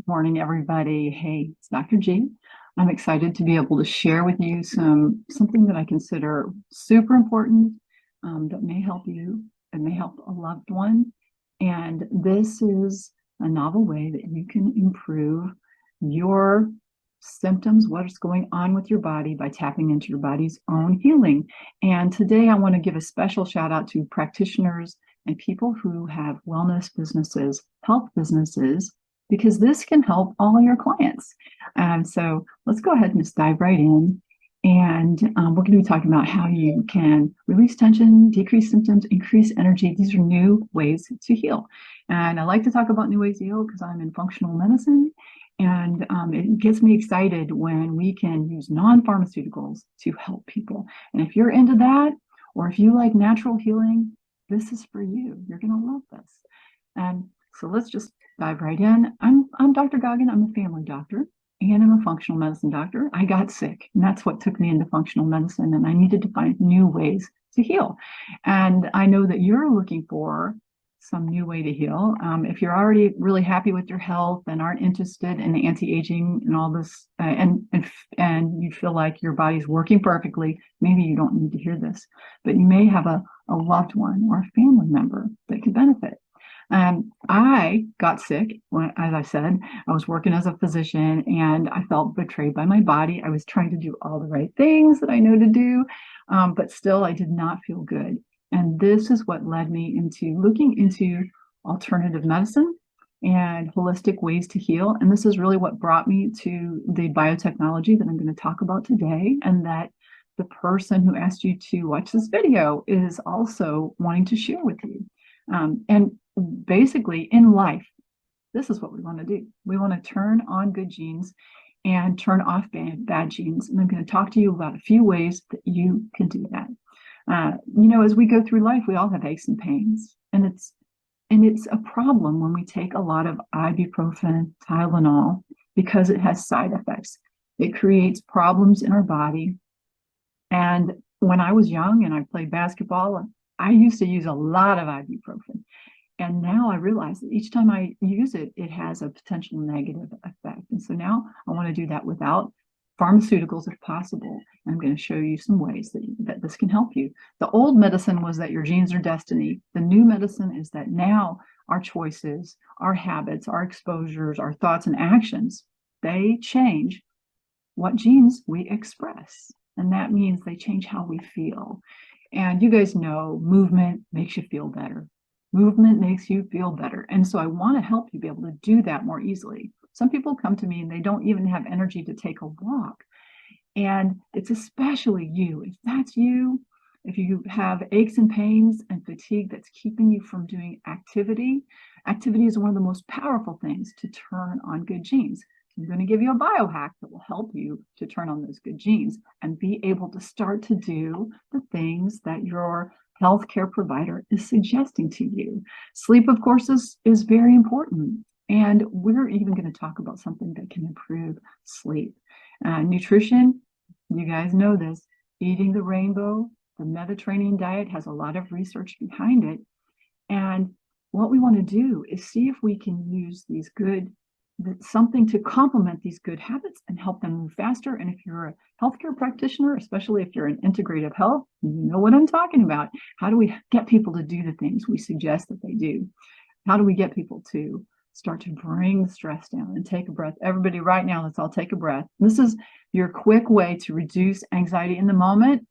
Morning, everybody. Hey, it's Dr. G. I'm excited to be able to share with you something that I consider super important, that may help you. It may help a loved one. And this is a novel way that you can improve your symptoms, what's going on with your body by tapping into your body's own healing. And today I want to give a special shout out to practitioners and people who have wellness businesses, health businesses, because this can help all of your clients. So let's go ahead and just dive right in. And we're going to be talking about how you can release tension, decrease symptoms, increase energy. These are new ways to heal. And I like to talk about new ways to heal because I'm in functional medicine. And it gets me excited when we can use non-pharmaceuticals to help people. And if you're into that, or if you like natural healing, this is for you. You're going to love this. And so let's just dive right in. I'm Dr. Goggin. I'm a family doctor and I'm a functional medicine doctor. I got sick, and that's what took me into functional medicine. And I needed to find new ways to heal. And I know that you're looking for some new way to heal. If you're already really happy with your health and aren't interested in anti-aging and all this, and you feel like your body's working perfectly, maybe you don't need to hear this. But you may have a loved one or a family member that could benefit. I got sick when, as I said, I was working as a physician and I felt betrayed by my body. I was trying to do all the right things that I know to do, but still I did not feel good. And this is what led me into looking into alternative medicine and holistic ways to heal. And this is really what brought me to the biotechnology that I'm going to talk about today, and that the person who asked you to watch this video is also wanting to share with you. And basically in life, this is what we want to do. We want to turn on good genes and turn off bad genes. And I'm going to talk to you about a few ways that you can do that. As we go through life, we all have aches and pains, and it's a problem when we take a lot of ibuprofen, Tylenol, because it has side effects. It creates problems in our body. And when I was young and I played basketball, I used to use a lot of ibuprofen. And now I realize that each time I use it, it has a potential negative effect. And so now I want to do that without pharmaceuticals if possible. And I'm going to show you some ways that this can help you. The old medicine was that your genes are destiny. The new medicine is that now our choices, our habits, our exposures, our thoughts and actions, they change what genes we express. And that means they change how we feel. And you guys know movement makes you feel better. Movement makes you feel better. And so I want to help you be able to do that more easily. Some people come to me and they don't even have energy to take a walk. And it's especially you. If that's you, if you have aches and pains and fatigue that's keeping you from doing activity, activity is one of the most powerful things to turn on good genes. I'm going to give you a biohack that will help you to turn on those good genes and be able to start to do the things that your healthcare provider is suggesting to you. Sleep, of course, is very important. And we're even going to talk about something that can improve sleep. Nutrition, you guys know this, eating the rainbow, the Mediterranean diet has a lot of research behind it. And what we want to do is see if we can use something to complement these good habits and help them move faster. And if you're a healthcare practitioner, especially if you're in integrative health, you know what I'm talking about. How do we get people to do the things we suggest that they do? How do we get people to start to bring the stress down and take a breath? Everybody right now, let's all take a breath. This is your quick way to reduce anxiety in the moment.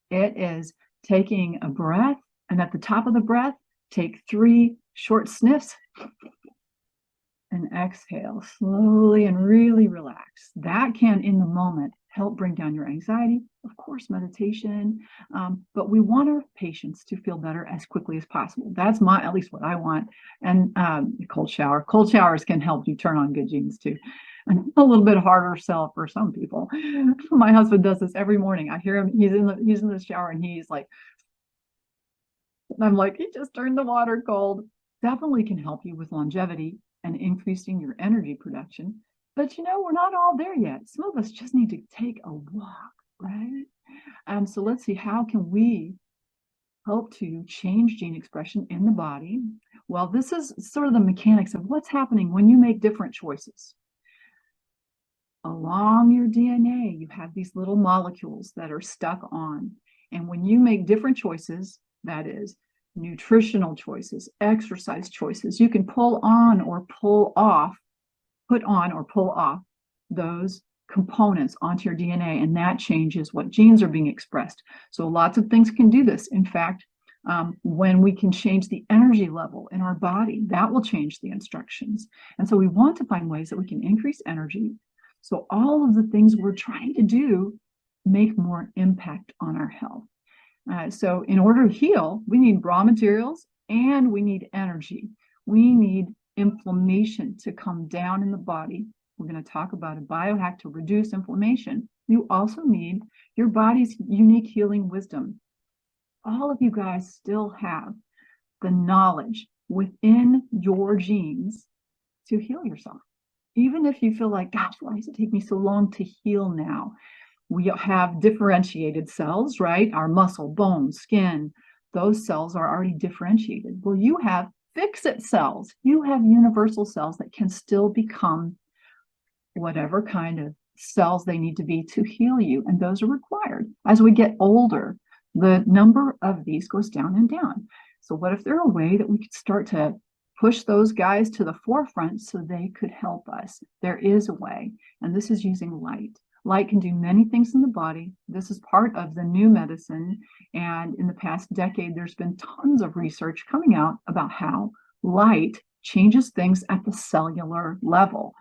It is taking a breath, and at the top of the breath, take 3 short sniffs and exhale slowly and really relax. That can, in the moment, help bring down your anxiety. Of course, meditation, but we want our patients to feel better as quickly as possible. That's at least what I want. And cold shower. Cold showers can help you turn on good genes too. And a little bit harder sell for some people. My husband does this every morning. I hear him, he's in the shower and he's like, and I'm like, he just turned the water cold. Definitely can help you with longevity and increasing your energy production. But we're not all there yet. Some of us just need to take a walk, right? So let's see, how can we help to change gene expression in the body? Well, this is sort of the mechanics of what's happening when you make different choices. Along your DNA, you have these little molecules that are stuck on. And when you make different choices, that is, nutritional choices, exercise choices, you can pull on or pull off, put on or pull off those components onto your DNA, and that changes what genes are being expressed. So lots of things can do this. In fact, when we can change the energy level in our body, that will change the instructions. And so we want to find ways that we can increase energy. So all of the things we're trying to do make more impact on our health. So in order to heal, we need raw materials and we need energy. We need inflammation to come down in the body. We're going to talk about a biohack to reduce inflammation. You also need your body's unique healing wisdom. All of you guys still have the knowledge within your genes to heal yourself. Even if you feel like, gosh, why does it take me so long to heal now? We have differentiated cells, right? Our muscle, bone, skin, those cells are already differentiated. Well, you have fix-it cells. You have universal cells that can still become whatever kind of cells they need to be to heal you. And those are required. As we get older, the number of these goes down and down. So what if there's a way that we could start to push those guys to the forefront so they could help us? There is a way, and this is using light. Light can do many things in the body. This is part of the new medicine. And in the past decade, there's been tons of research coming out about how light changes things at the cellular level,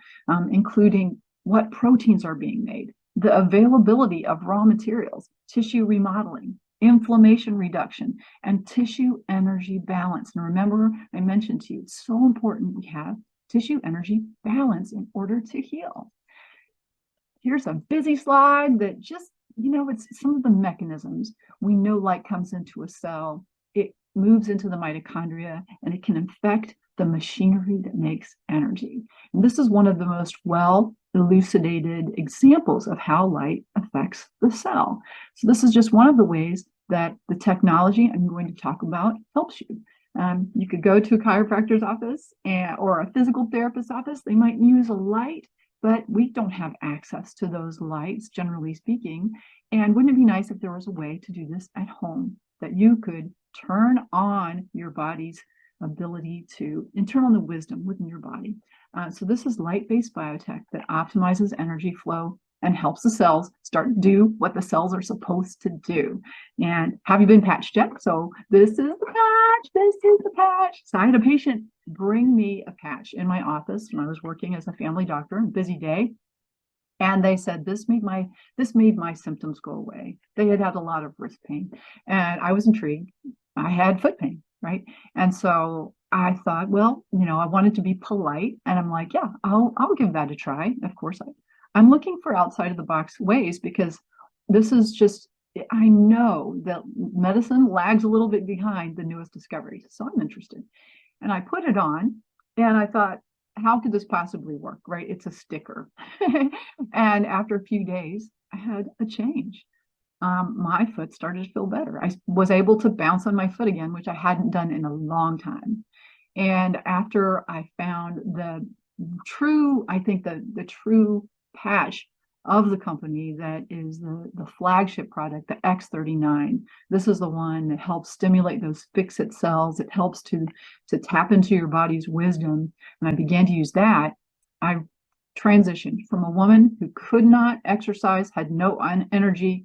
including what proteins are being made, the availability of raw materials, tissue remodeling, inflammation reduction, and tissue energy balance. And remember, I mentioned to you, it's so important we have tissue energy balance in order to heal. Here's a busy slide that just, it's some of the mechanisms. We know light comes into a cell, it moves into the mitochondria, and it can affect the machinery that makes energy. And this is one of the most well elucidated examples of how light affects the cell. So this is just one of the ways that the technology I'm going to talk about helps you. You could go to a chiropractor's office or a physical therapist's office. They might use a light, but we don't have access to those lights, generally speaking. And wouldn't it be nice if there was a way to do this at home, that you could turn on your body's ability to turn on the wisdom within your body. So this is light-based biotech that optimizes energy flow and helps the cells start to do what the cells are supposed to do. And have you been patched yet? So this is the patch, this is the patch. So I had a patient bring me a patch in my office when I was working as a family doctor, busy day. And they said, this made my symptoms go away. They had had a lot of wrist pain. And I was intrigued. I had foot pain, right? And so I thought, well, I wanted to be polite. And I'm like, yeah, I'll give that a try. Of course, I'm looking for outside of the box ways, because this is just, I know that medicine lags a little bit behind the newest discoveries. So I'm interested. And I put it on and I thought, how could this possibly work, right? It's a sticker. And after a few days, I had a change. My foot started to feel better. I was able to bounce on my foot again, which I hadn't done in a long time. And after I found the true patch of the company that is the flagship product, the X39. This is the one that helps stimulate those fix-it cells. It helps to tap into your body's wisdom. And I began to use that. I transitioned from a woman who could not exercise, had no energy,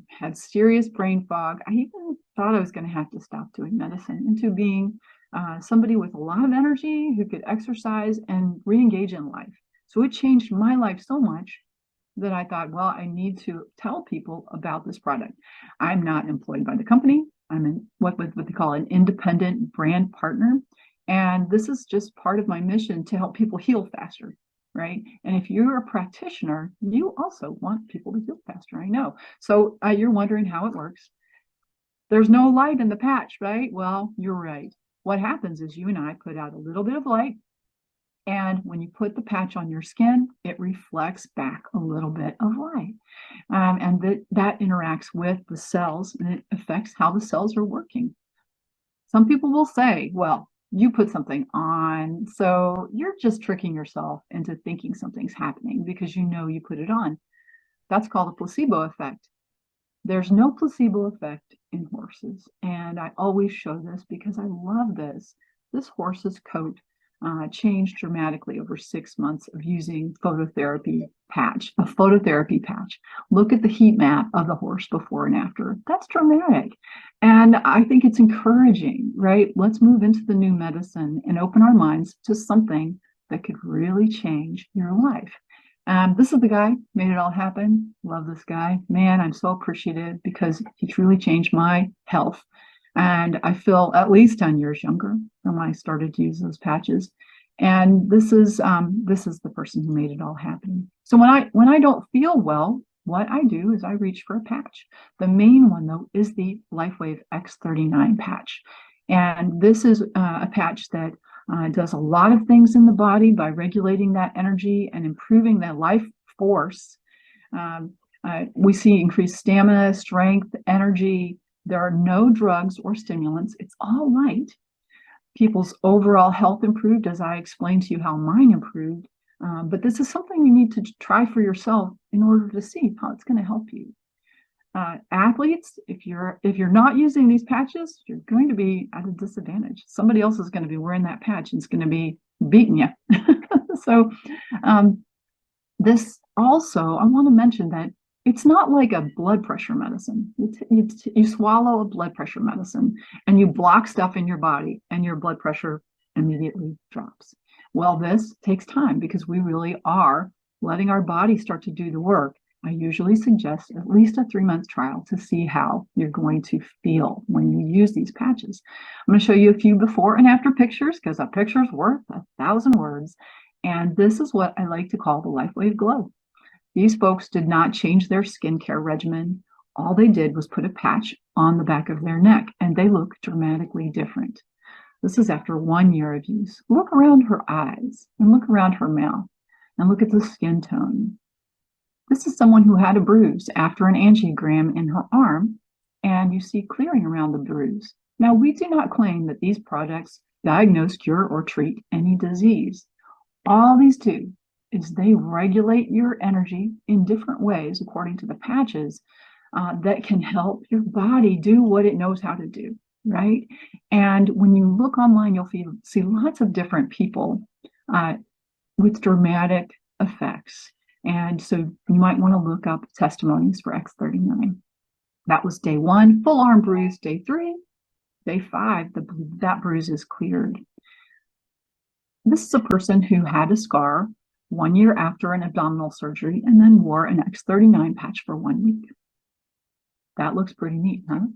had serious brain fog. I even thought I was going to have to stop doing medicine, into being somebody with a lot of energy who could exercise and re-engage in life. So it changed my life so much that I thought, well, I need to tell people about this product. I'm not employed by the company. I'm in what they call an independent brand partner. And this is just part of my mission to help people heal faster, right? And if you're a practitioner, you also want people to heal faster, I know. So you're wondering how it works. There's no light in the patch, right? Well, you're right. What happens is you and I put out a little bit of light, and when you put the patch on your skin, it reflects back a little bit of light. And that interacts with the cells, and it affects how the cells are working. Some people will say, well, you put something on. So you're just tricking yourself into thinking something's happening because you know you put it on. That's called a placebo effect. There's no placebo effect in horses. And I always show this because I love this. This horse's coat changed dramatically over 6 months of using a phototherapy patch. Look at the heat map of the horse before and after. That's dramatic. And I think it's encouraging, right? Let's move into the new medicine and open our minds to something that could really change your life. This is the guy who made it all happen. Love this guy. Man, I'm so appreciative because he truly changed my health. And I feel at least 10 years younger than when I started to use those patches. And this is the person who made it all happen. So when I don't feel well, what I do is I reach for a patch. The main one, though, is the LifeWave X39 patch. And this is a patch that does a lot of things in the body by regulating that energy and improving that life force. We see increased stamina, strength, energy. There are no drugs or stimulants. It's all light. People's overall health improved, as I explained to you how mine improved. But this is something you need to try for yourself in order to see how it's going to help you. Athletes, if you're not using these patches, you're going to be at a disadvantage. Somebody else is going to be wearing that patch and it's going to be beating you. So this also, I want to mention that it's not like a blood pressure medicine. You swallow a blood pressure medicine and you block stuff in your body and your blood pressure immediately drops. Well, this takes time because we really are letting our body start to do the work. I usually suggest at least a 3-month trial to see how you're going to feel when you use these patches. I'm going to show you a few before and after pictures because a picture's worth 1,000 words. And this is what I like to call the LifeWave glow. These folks did not change their skincare regimen. All they did was put a patch on the back of their neck and they look dramatically different. This is after 1 year of use. Look around her eyes and look around her mouth and look at the skin tone. This is someone who had a bruise after an angiogram in her arm, and you see clearing around the bruise. Now, we do not claim that these products diagnose, cure, or treat any disease. All these do is they regulate your energy in different ways according to the patches that can help your body do what it knows how to do, right? And when you look online, you'll see lots of different people with dramatic effects. And so you might want to look up testimonies for X39. That was day 1, full arm bruise. Day 3, day 5, that bruise is cleared. This is a person who had a scar 1 year after an abdominal surgery and then wore an X39 patch for 1 week. That looks pretty neat, huh?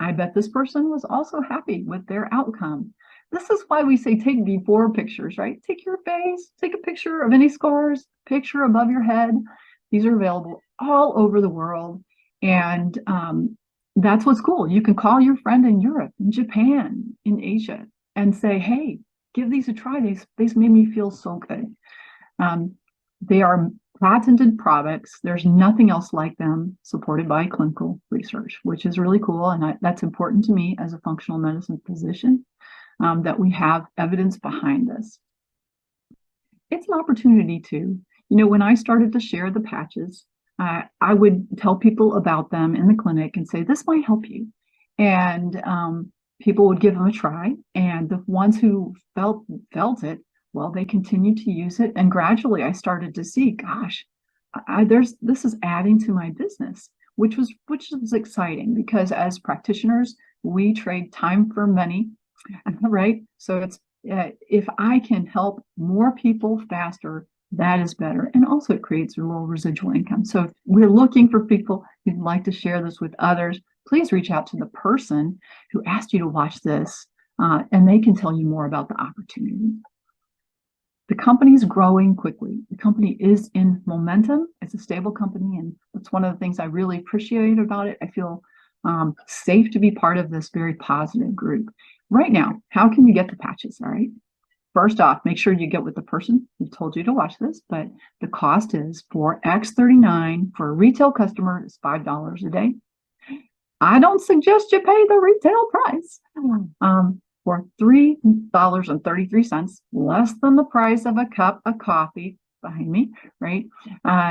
I bet this person was also happy with their outcome. This is why we say take before pictures, right? Take your face, take a picture of any scars, picture above your head. These are available all over the world. And that's what's cool. You can call your friend in Europe, in Japan, in Asia, and say, hey, give these a try. These made me feel so good. They are patented products. There's nothing else like them supported by clinical research, which is really cool. And that's important to me as a functional medicine physician, that we have evidence behind this. It's an opportunity to, when I started to share the patches, I would tell people about them in the clinic and say, this might help you. And people would give them a try. And the ones who felt it, well, they continued to use it. And gradually I started to see, gosh, this is adding to my business, which was exciting because as practitioners, we trade time for money, right? So it's if I can help more people faster, that is better. And also it creates a low residual income. So if we're looking for people who'd like to share this with others, please reach out to the person who asked you to watch this, and they can tell you more about the opportunity. The company is growing quickly. The company is in momentum. It's a stable company, and that's one of the things I really appreciate about it. I feel safe to be part of this very positive group. Right now, how can you get the patches? All right. First off, make sure you get with the person who told you to watch this, but the cost is for X39 for a retail customer is $5 a day. I don't suggest you pay the retail price. for $3.33, less than the price of a cup of coffee behind me, right?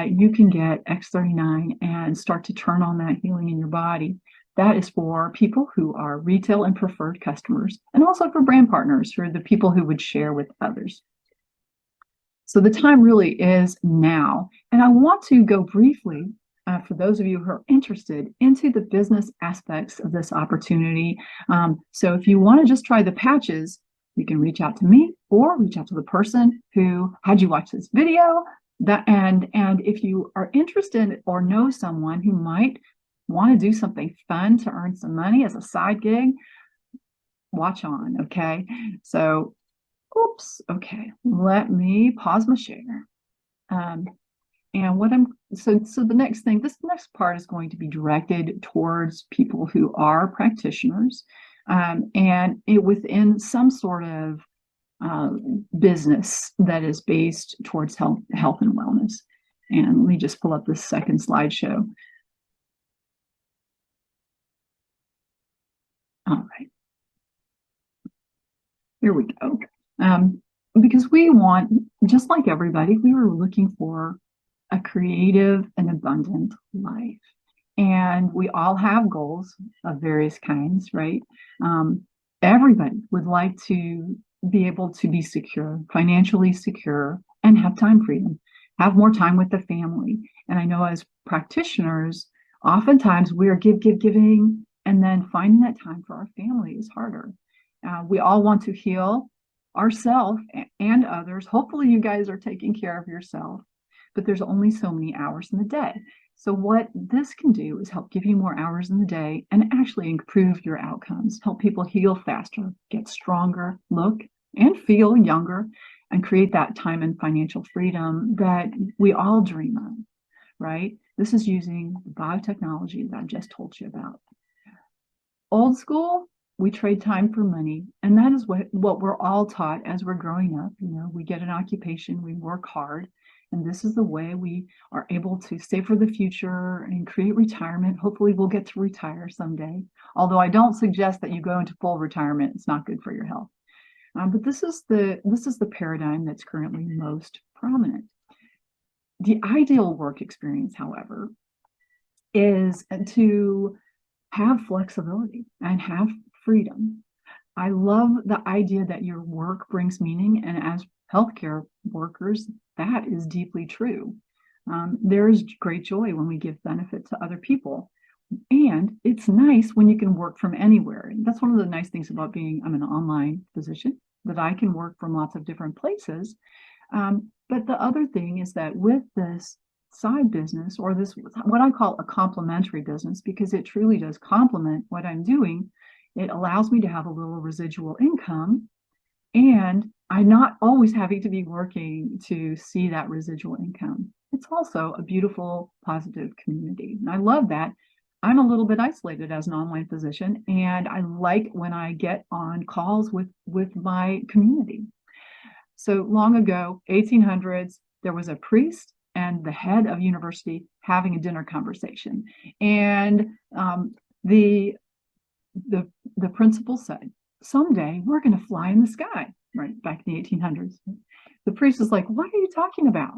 You can get X39 and start to turn on that healing in your body. That is for people who are retail and preferred customers, and also for brand partners, who are the people who would share with others. So the time really is now. And I want to go briefly, for those of you who are interested, into the business aspects of this opportunity. So if you want to just try the patches, you can reach out to me or reach out to the person who had you watch this video. And if you are interested or know someone who might want to do something fun to earn some money as a side gig, watch on, okay? So, oops, okay, let me pause my share. And what so the next thing, this next part is going to be directed towards people who are practitioners, and within some sort of business that is based towards health and wellness. And let me just pull up this second slideshow. All right, here we go. Because we want, just like everybody, we were looking for a creative and abundant life. And we all have goals of various kinds, right? Everybody would like to be able to be secure, financially secure, and have time freedom, have more time with the family. And I know as practitioners, oftentimes we are giving, and then finding that time for our family is harder. We all want to heal ourselves and others. Hopefully you guys are taking care of yourself, but there's only so many hours in the day. So what this can do is help give you more hours in the day and actually improve your outcomes, help people heal faster, get stronger, look and feel younger, and create that time and financial freedom that we all dream of, right? This is using the biotechnology that I just told you about. Old school, we trade time for money, and that is what we're all taught as we're growing up. You know, we get an occupation, we work hard, and this is the way we are able to save for the future and create retirement. Hopefully we'll get to retire someday, although I don't suggest that you go into full retirement. It's not good for your health. But this is the paradigm that's currently most prominent. The ideal work experience, however, is to have flexibility and have freedom. I love the idea that your work brings meaning, and as healthcare workers, that is deeply true. There is great joy when we give benefit to other people, and it's nice when you can work from anywhere. And that's one of the nice things about I'm an online physician, that I can work from lots of different places. But the other thing is that with this side business, or this, what I call a complementary business, because it truly does complement what I'm doing, it allows me to have a little residual income, and I'm not always having to be working to see that residual income. It's also a beautiful, positive community. And I love that. I'm a little bit isolated as an online physician, and I like when I get on calls with my community. So long ago, 1800s, there was a priest and the head of university having a dinner conversation. And the principal said, someday we're going to fly in the sky, right? Back in the 1800s. The priest is like, what are you talking about?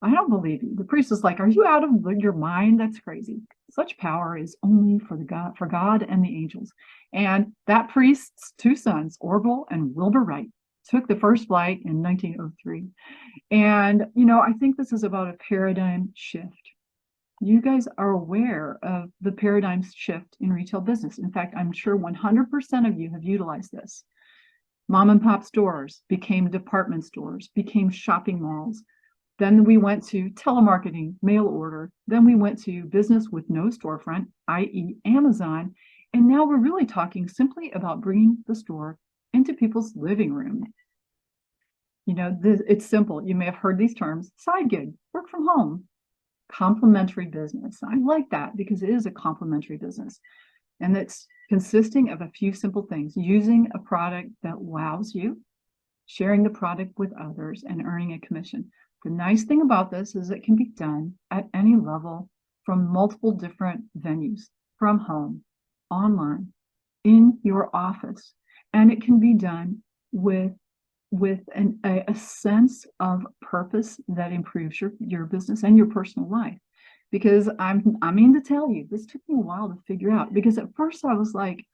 I don't believe you. The priest is like, are you out of your mind? That's crazy. Such power is only for God and the angels. And that priest's two sons, Orville and Wilbur Wright, took the first flight in 1903. And, you know, I think this is about a paradigm shift. You guys are aware of the paradigm shift in retail business. In fact, I'm sure 100% of you have utilized this. Mom and pop stores became department stores, became shopping malls. Then we went to telemarketing, mail order. Then we went to business with no storefront, i.e. Amazon. And now we're really talking simply about bringing the store into people's living room. You know, it's simple. You may have heard these terms: side gig, work from home, complementary business. I like that because it is a complementary business. And it's consisting of a few simple things: using a product that wows you, sharing the product with others, and earning a commission. The nice thing about this is it can be done at any level, from multiple different venues, from home, online, in your office. And it can be done with a sense of purpose that improves your business and your personal life. Because I mean to tell you, this took me a while to figure out, because at first I was like,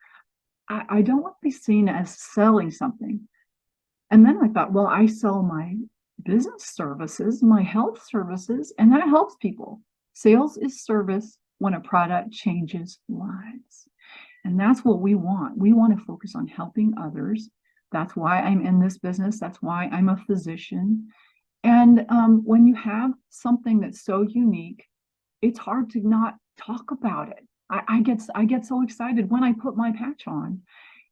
I don't want to be seen as selling something. And then I thought, well, I sell my business services, my health services, and that helps people. Sales is service when a product changes lives. And that's what we want. We want to focus on helping others. That's why I'm in this business. That's why I'm a physician. And when you have something that's so unique, it's hard to not talk about it. I get so excited when I put my patch on.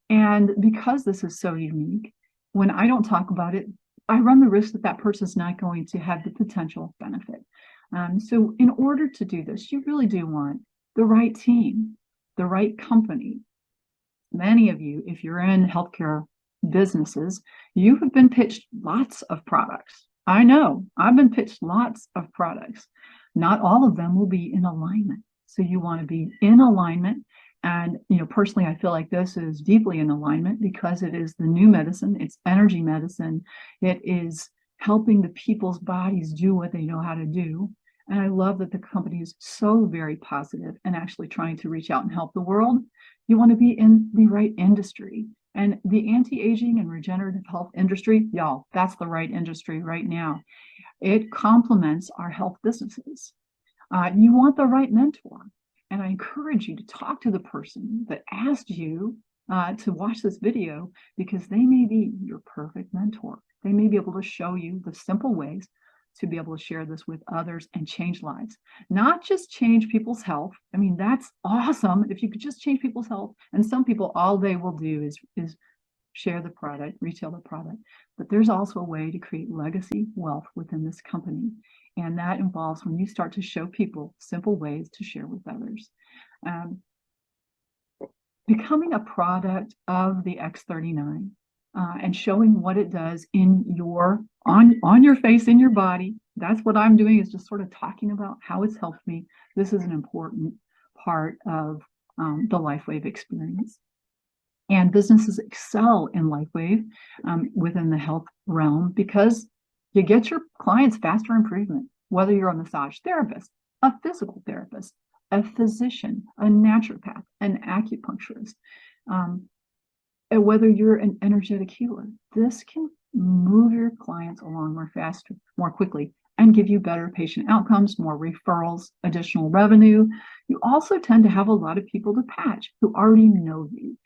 And because this is so unique, when I don't talk about it, I run the risk that that person's not going to have the potential benefit. So in order to do this, you really do want the right team, the right company. Many of you, if you're in healthcare businesses, you have been pitched lots of products. I know, I've been pitched lots of products. Not all of them will be in alignment. So you want to be in alignment. And, personally, I feel like this is deeply in alignment because it is the new medicine. It's energy medicine. It is helping the people's bodies do what they know how to do. And I love that the company is so very positive and actually trying to reach out and help the world. You want to be in the right industry. And the anti-aging and regenerative health industry, y'all, that's the right industry right now. It complements our health businesses. You want the right mentor. And I encourage you to talk to the person that asked you to watch this video, because they may be your perfect mentor. They may be able to show you the simple ways to be able to share this with others and change lives. Not just change people's health. I mean, that's awesome if you could just change people's health. And some people, all they will do is share the product, retail the product. But there's also a way to create legacy wealth within this company. And that involves when you start to show people simple ways to share with others. Becoming a product of the X39 and showing what it does in on your face, in your body. That's what I'm doing, is just sort of talking about how it's helped me. This is an important part of the LifeWave experience. And businesses excel in LifeWave within the health realm because you get your clients faster improvement, whether you're a massage therapist, a physical therapist, a physician, a naturopath, an acupuncturist, and whether you're an energetic healer. This can move your clients along more faster, more quickly, and give you better patient outcomes, more referrals, additional revenue. You also tend to have a lot of people to patch who already know you.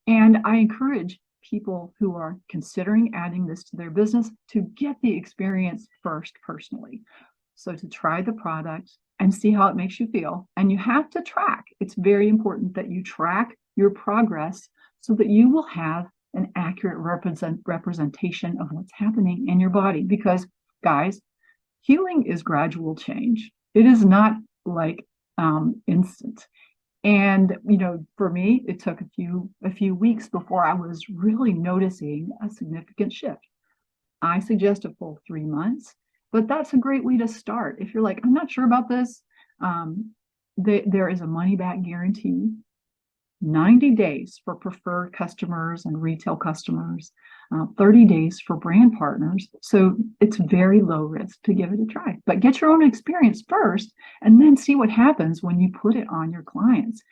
And I encourage people who are considering adding this to their business to get the experience first personally. So to try the product and see how it makes you feel. And you have to track. It's very important that you track your progress so that you will have an accurate representation of what's happening in your body. Because, guys, healing is gradual change. It is not like instant. And, for me, it took a few weeks before I was really noticing a significant shift. I suggest a full 3 months, but that's a great way to start. If you're like, I'm not sure about this, there is a money back guarantee, 90 days for preferred customers and retail customers, 30 days for brand partners. So it's very low risk to give it a try. But get your own experience first and then see what happens when you put it on your clients.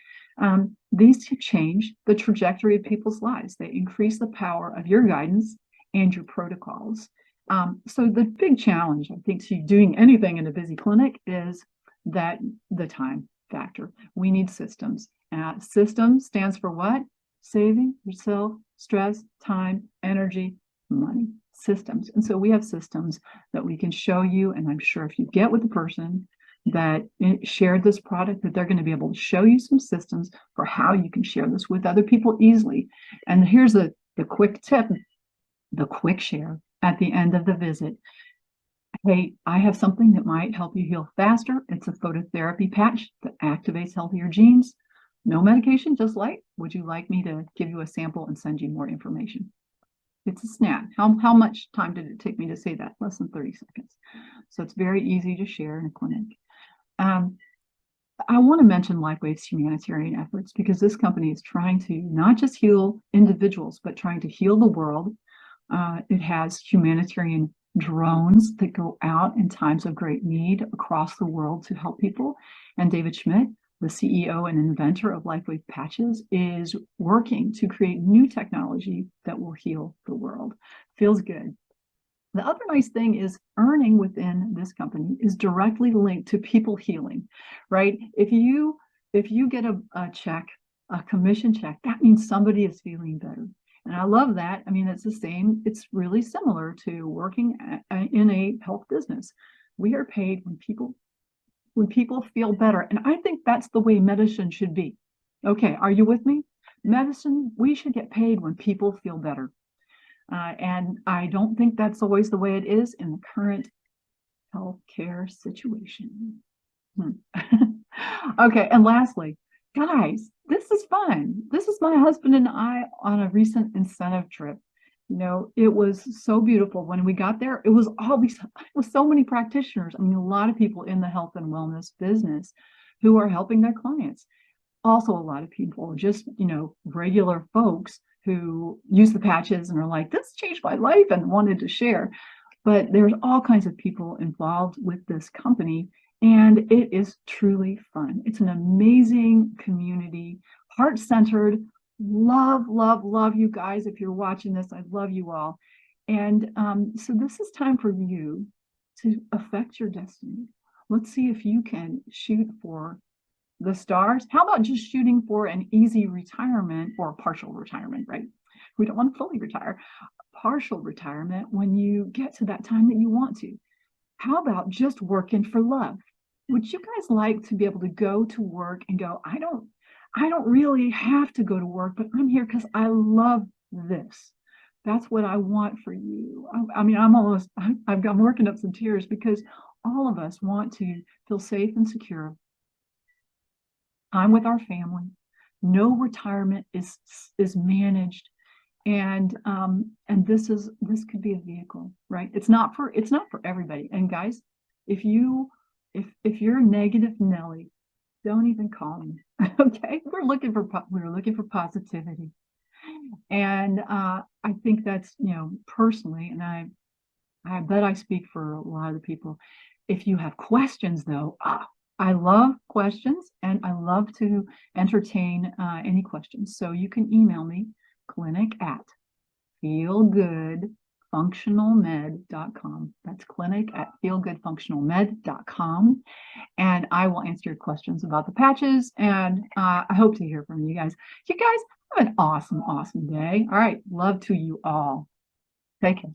These change the trajectory of people's lives. They increase the power of your guidance and your protocols. So the big challenge, I think, to doing anything in a busy clinic is that the time factor. We need systems. System stands for what? Saving yourself stress, time, energy, money. Systems. And so we have systems that we can show you. And I'm sure if you get with the person that shared this product, that they're going to be able to show you some systems for how you can share this with other people easily. And here's the quick tip, the quick share at the end of the visit. Hey, I have something that might help you heal faster. It's a phototherapy patch that activates healthier genes. No medication, just light. Would you like me to give you a sample and send you more information? It's a snap. How much time did it take me to say that? Less than 30 seconds. So it's very easy to share in a clinic. I want to mention LifeWave's humanitarian efforts because this company is trying to not just heal individuals, but trying to heal the world. It has humanitarian drones that go out in times of great need across the world to help people. And David Schmidt, the CEO and inventor of LifeWave patches, is working to create new technology that will heal the world. Feels good. The other nice thing is earning within this company is directly linked to people healing, right? If you get a check, a commission check, that means somebody is feeling better. And I love that. I mean, it's the same, it's really similar to working in a health business. We are paid when people feel better. And I think that's the way medicine should be. Okay, are you with me? Medicine, we should get paid when people feel better. And I don't think that's always the way it is in the current healthcare situation. Okay, and lastly, guys, this is fun. This is my husband and I on a recent incentive trip. You know, it was so beautiful. When we got there, it was so many practitioners. I mean, a lot of people in the health and wellness business who are helping their clients. Also, a lot of people, just, you know, regular folks who use the patches and are like, this changed my life and wanted to share. But there's all kinds of people involved with this company, and it is truly fun. It's an amazing community, heart-centered. Love, love, love you guys. If you're watching this, I love you all. And so this is time for you to affect your destiny. Let's see if you can shoot for the stars. How about just shooting for an easy retirement or partial retirement, right? We don't want to fully retire. Partial retirement when you get to that time that you want to. How about just working for love? Would you guys like to be able to go to work and go, I don't really have to go to work, but I'm here because I love this. That's what I want for you. I mean, I'm working up some tears because all of us want to feel safe and secure. Time with our family. No retirement is managed, and this could be a vehicle, right? It's not for everybody. And guys, if you're negative Nelly, don't even call me. Okay, we're looking for positivity, and I think that's, you know, personally, and I bet I speak for a lot of the people. If you have questions, though, I love questions, and I love to entertain any questions. So you can email me, clinic@feelgoodfunctionalmed.com. That's clinic@feelgoodfunctionalmed.com. And I will answer your questions about the patches. And I hope to hear from you guys. You guys have an awesome, awesome day. All right. Love to you all. Take care.